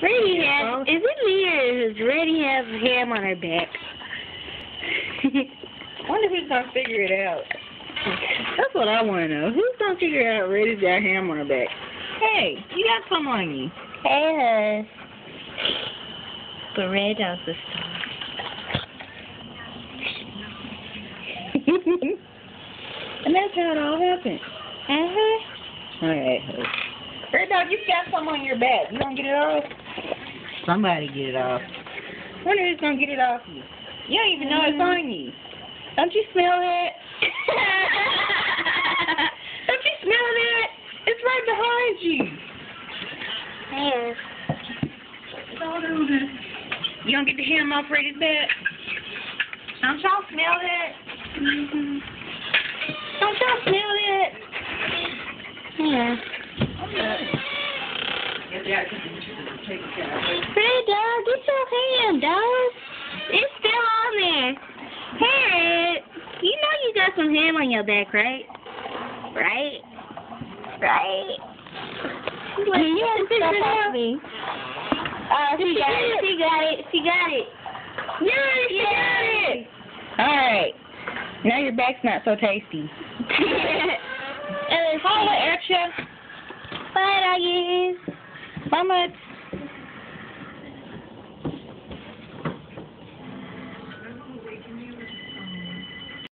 Reddy has, is it me or does Reddy have ham on her back? I wonder who's gonna figure it out. That's what I want to know. Who's gonna figure out Reddy's got ham on her back? Hey, you got some on you. Hey, but Red does the star. And that's how it all happened. Alright. Red Dog, you've got some on your back. You gonna get it off? Somebody get it off. I wonder who's gonna get it off you. You don't even know it's on you. Don't you smell that? Don't you smell that? It's right behind you. Yes. You gonna get the ham off Reddy's back? Don't y'all smell that? Don't y'all smell that? Yeah. Red Dog, get your ham, dog. It's still on there. Hey, Red, you know you got some ham on your back, right? Right? You haven't figured it out? She got it. Yes, she got it. Alright. Now your back's not so tasty. Holla at ya. Bye, doggies. Bye, much.